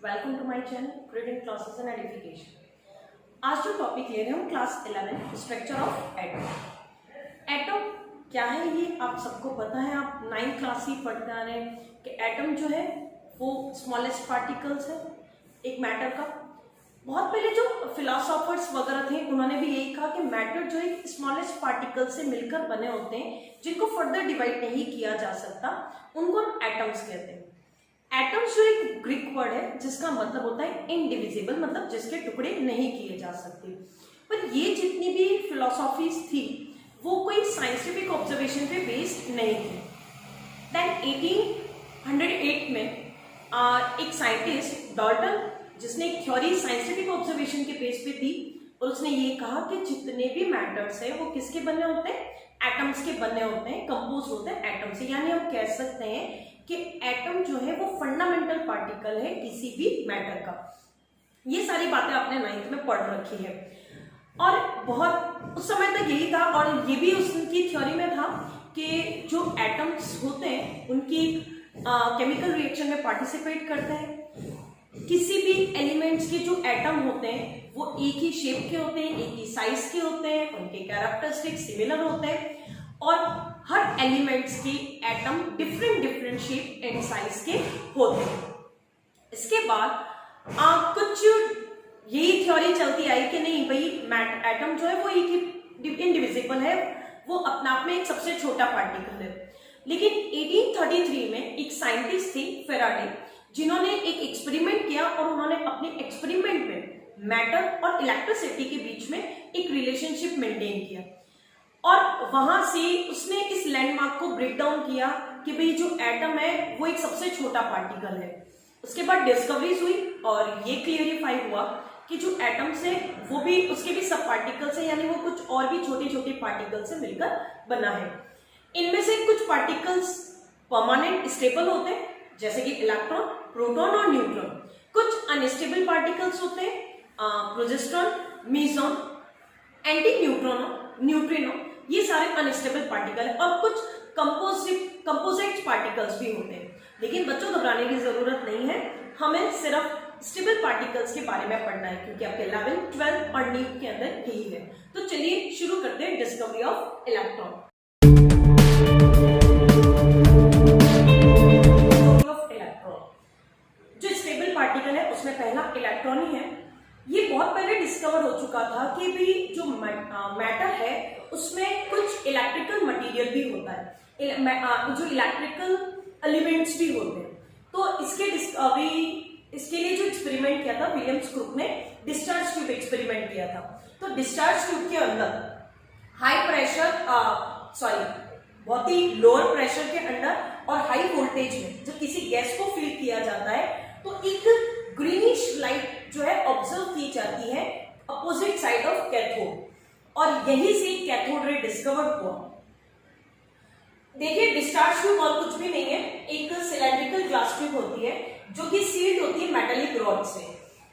Welcome to my channel reading classes and edification. आज जो topic ले रहे हैं हम class 11 structure of atom. Atom क्या है ये आप सबको पता है, आप 9th क्लास ही पढ़ते आ रहे हैं कि एटम जो है वो स्मॉलेस्ट पार्टिकल्स है एक मैटर का। बहुत पहले जो फिलोसोफर्स वगैरह थे उन्होंने भी यही कहा कि मैटर जो है स्मॉलेस्ट पार्टिकल से मिलकर बने होते हैं जिनको फर्दर डिवाइड नहीं किया जा सकता, उनको हम एटम्स कहते हैं। एटम्स जो एक ग्रीक वर्ड है जिसका मतलब होता है इनडिविजिबल, मतलब जिसके टुकड़े नहीं किए जा सकते। पर ये जितनी भी फिलोसॉफीज थी वो कोई साइंटिफिक ऑब्जर्वेशन पे बेस्ड नहीं थी। देन 1808 में एक साइंटिस्ट डाल्टन, जिसने एक थ्योरी साइंटिफिक ऑब्जर्वेशन के बेस पे दी और उसने ये कहा कि जितने भी मैटर्स है वो किसके बने होते हैं, एटम्स के बने होते हैं, कंपोज होते हैं एटम से। यानी हम कह सकते हैं कि एटम जो है वो फंडामेंटल पार्टिकल है किसी भी मैटर का। ये सारी बातें आपने 9th में पढ़ रखी है और बहुत उस समय तक यही था। और ये भी उसकी थ्योरी में था कि जो एटम्स होते हैं उनकी केमिकल रिएक्शन में पार्टिसिपेट करते हैं। किसी भी एलिमेंट्स के जो एटम होते हैं वो एक ही शेप के होते हैं, एक ही साइज के होते हैं, उनके कैरेक्टरिस्टिक सिमिलर होते हैं और हर एलिमेंट्स के atom different shape and size के होते हैं। इसके बाद कुछ यही थ्योरी चलती आई कि नहीं भाई एटम जो है वो एक ही इनडिविजिबल है, वो अपने आप में एक सबसे छोटा पार्टिकल है। लेकिन 1833 में एक साइंटिस्ट थी फेराडे, जिन्होंने एक एक्सपेरिमेंट किया और उन्होंने अपने एक्सपेरिमेंट में मैटर और इलेक्ट्रिसिटी के बीच में एक रिलेशनशिप मेंटेन किया और वहां से उसने इस लैंडमार्क को ब्रेक डाउन किया कि भाई जो एटम है वो एक सबसे छोटा पार्टिकल है। उसके बाद डिस्कवरीज हुई और ये क्लियरिफाई हुआ कि जो एटम्स है वो भी उसके भी सब पार्टिकल्स है, यानी वो कुछ और भी छोटे छोटे पार्टिकल से मिलकर बना है। इनमें से कुछ पार्टिकल्स परमानेंट स्टेबल होते हैं जैसे कि इलेक्ट्रॉन, प्रोटॉन और न्यूट्रॉन। कुछ अनस्टेबल पार्टिकल्स होते हैं प्रोजेस्ट्रॉन, मीजॉन, एंटी न्यूट्रिनो, ये सारे अनस्टेबल पार्टिकल है। और कुछ कंपोजिट पार्टिकल्स भी होते हैं। लेकिन बच्चों घबराने की जरूरत नहीं है, हमें सिर्फ स्टेबल पार्टिकल्स के बारे में पढ़ना है क्योंकि आपके 11th 12th और नीट के अंदर यही है। तो चलिए शुरू करते हैं डिस्कवरी ऑफ इलेक्ट्रॉन। जो स्टेबल पार्टिकल है उसमें पहला इलेक्ट्रॉन ही है। ये बहुत पहले डिस्कवर हो चुका था कि भी जो मैटर है उसमें कुछ इलेक्ट्रिकल मटेरियल भी होता है, जो इलेक्ट्रिकल एलिमेंट्स भी होते हैं। तो इसके लिए जो एक्सपेरिमेंट किया था विलियम्स क्रुक ने डिस्चार्ज ट्यूब एक्सपेरिमेंट किया था। तो डिस्चार्ज ट्यूब के अंदर हाई प्रेशर बहुत ही लोअर प्रेशर के अंदर और हाई वोल्टेज में जब किसी गैस को फिल किया जाता है तो एक ग्रीनिश लाइट जो है ऑब्जर्व की जाती है अपोजिट साइड ऑफ कैथोड और यहीं से कैथोड रे डिस्कवर हुआ। देखिए डिस्चार्ज ट्यूब और कुछ भी नहीं है, एक सिलेंड्रिकल ग्लास ट्यूब होती है जो कि सील्ड होती है मेटालिक रॉड से।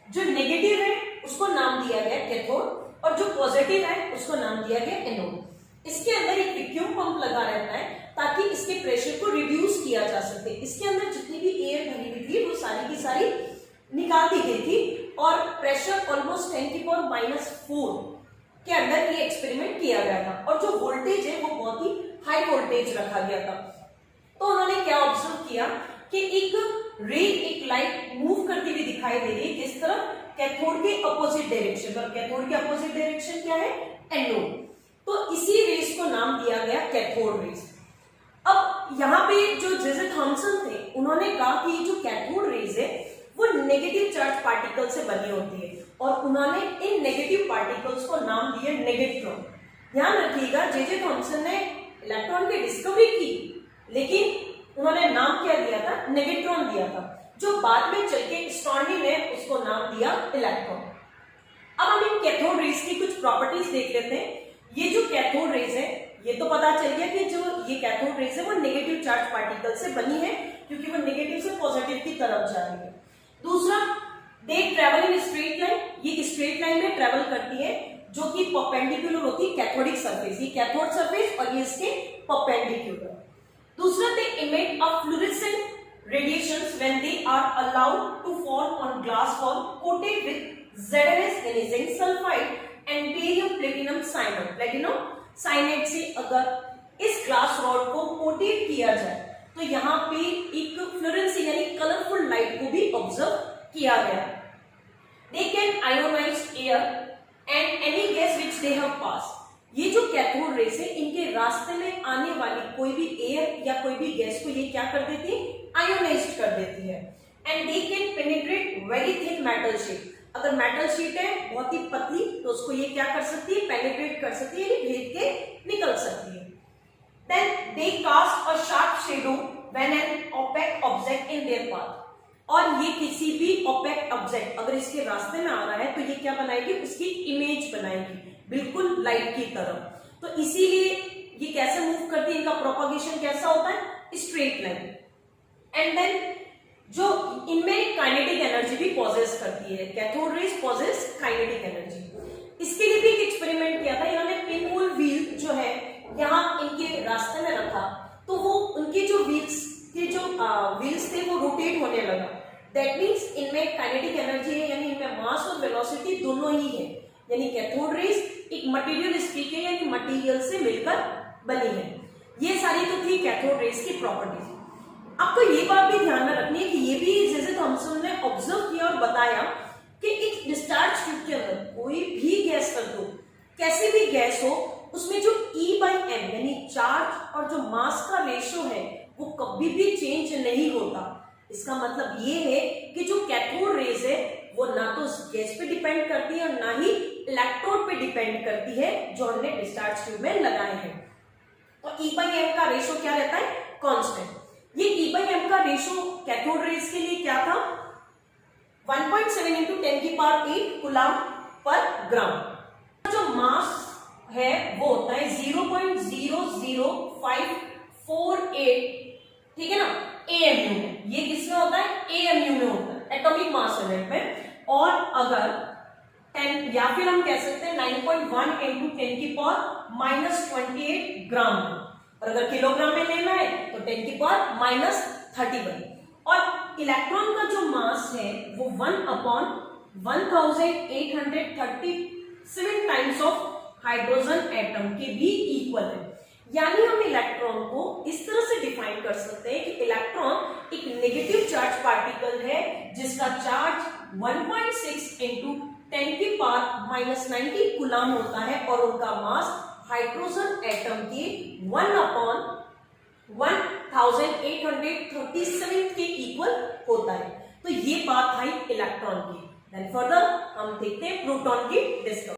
जो नेगेटिव है उसको नाम दिया गया कैथोड और जो पॉजिटिव है उसको नाम दिया गया एनोड। इसके अंदर एक वैक्यूम पंप लगा रहता है ताकि इसके प्रेशर को रिड्यूस किया जा सके। इसके अंदर जितनी भी एयर भरी हुई थी वो सारी की सारी निकाल दी गई थी और प्रेशर ऑलमोस्ट 10⁻⁴ के अंदर ये एक्सपेरिमेंट किया गया था और जो वोल्टेज है वो बहुत ही हाई वोल्टेज रखा गया था। तो उन्होंने क्या ऑब्जर्व किया कि एक लाइट मूव करती हुई दिखाई दे रही है किस तरफ, कैथोड के अपोजिट डायरेक्शन। और कैथोड के अपोजिट डायरेक्शन क्या है, एनोड। तो इसी रेस को नाम दिया गया कैथोड रेस। अब यहाँ पे जो जे थॉमसन थे उन्होंने कहा कि जो कैथोड रेस है वो नेगेटिव चार्ज पार्टिकल से बनी होती है और उन्होंने इन नेगेटिव पार्टिकल्स को नाम दिया नेगेट्रॉन। ध्यान रखिएगा जे थॉमसन ने इलेक्ट्रॉन की डिस्कवरी की लेकिन उन्होंने नाम क्या दिया था, नेगेट्रॉन दिया था, जो बाद में चल के स्टर्नी ने उसको नाम दिया इलेक्ट्रॉन। अब हम इन कैथोड रेस की कुछ प्रॉपर्टीज देख लेते हैं। ये जो कैथोड रेस है ये तो पता चल गया कि जो ये कैथोड रेस है वो नेगेटिव चार्ज पार्टिकल से बनी है क्योंकि वो नेगेटिव से पॉजिटिव की तरफ जा रही है। दूसरा, they travel in straight line, ये स्ट्रेट लाइन में ट्रेवल करती है जो कि परपेंडिकुलर होती है कैथोडिक सरफेस, ये कैथोड सरफेस और ये इसके परपेंडिकुलर। दूसरा, they emit a fluorescent radiations when they are allowed to fall on glass wall coated with ZnS zinc sulfide and barium platinum cyanide. Platinum cyanide से अगर इस ग्लास रॉड को coated किया जाए तो यहाँ पे एक फ्लोरेंसिंग यानी कलरफुल लाइट को भी ऑब्जर्व किया गया। They can ionize air and any gas which they have passed. ये जो कैथोड रेस है इनके रास्ते में आने वाली कोई भी एयर या कोई भी गैस को ये क्या कर देती है, आयोनाइज कर देती है। And they can penetrate very thin metal sheet. अगर मेटल शीट है बहुत ही पतली तो उसको ये क्या कर सकती है, पेनिट्रेट कर सकती है, भेद के निकल सकती है। Then they cast a sharp shadow when an opaque object in their path. और ये किसी भी ओपेक ऑब्जेक्ट अगर इसके रास्ते में आ रहा है तो ये क्या बनाएगी, उसकी इमेज बनाएगी बिल्कुल लाइट की तरह। तो इसीलिए ये कैसे मूव करती है, इनका प्रोपगेशन कैसा होता है, स्ट्रेट लाइन। एंड देन जो इनमें काइनेटिक एनर्जी भी पॉजेस करती है, cathode rays possess kinetic energy. इसके लिए भी एक एक्सपेरिमेंट किया था, इन्होंने पिन होल व्हील जो है यहाँ इनके रास्ते में रखा तो वो उनके जो व्हील्स के जो व्हील्स थे वो रोटेट होने लगा। दैट मीन्स इनमें काइनेटिक एनर्जी है, यानी इनमें मास और वेलोसिटी दोनों ही है। यानी कैथोड रेज एक मटेरियल स्पीक है, यानी मटेरियल से मिलकर बनी है। ये सारी तो थी कैथोड रेज की प्रॉपर्टीज। आपको ये बात भी ध्यान में रखनी है कि ये भी जैसे थॉमसन ने ऑब्जर्व किया और बताया कि एक डिस्चार्ज ट्यूब के अंदर कोई भी गैस कर दो, कैसी भी गैस हो, उसमें जो E/m यानी चार्ज और जो मास का रेशो है वो कभी भी चेंज नहीं होता। इसका मतलब ये है कि जो कैथोड रेज है वो ना तो गैस पे डिपेंड करती है और ना ही इलेक्ट्रोड पे डिपेंड करती है जो हमने डिस्चार्ज ट्यूब में लगाए हैं। तो E/m का रेशो क्या रहता है, कांस्टेंट। ये E/m का रेशो कैथोड रेज के लिए क्या था, 1.7 × 10⁸ कूलम पर ग्राम। जो मास है वो होता है 0.00548, ठीक है ना, AMU में। ये किसमें होता है, AMU में होता है, एटॉमिक मास यूनिट में। और अगर 10 या फिर हम कह सकते हैं 9.1 × 10⁻28 ग्राम में, और अगर किलोग्राम में लेना है तो 10⁻31। और इलेक्ट्रॉन का जो मास है वो 1/1837 टाइम्स ऑफ हाइड्रोजन एटम के भी इक्वल है। यानी हम इलेक्ट्रॉन को इस तरह से डिफाइन कर सकते हैं कि इलेक्ट्रॉन एक नेगेटिव चार्ज पार्टिकल है जिसका चार्ज 1.6 × 10⁻90 कूलम होता है और उनका मास हाइड्रोजन एटम के 1/1837 के इक्वल होता है। तो ये बात आई इलेक्ट्रॉन की। देन फर्दर हम देखते हैं प्रोटॉन की डिस्कवरी।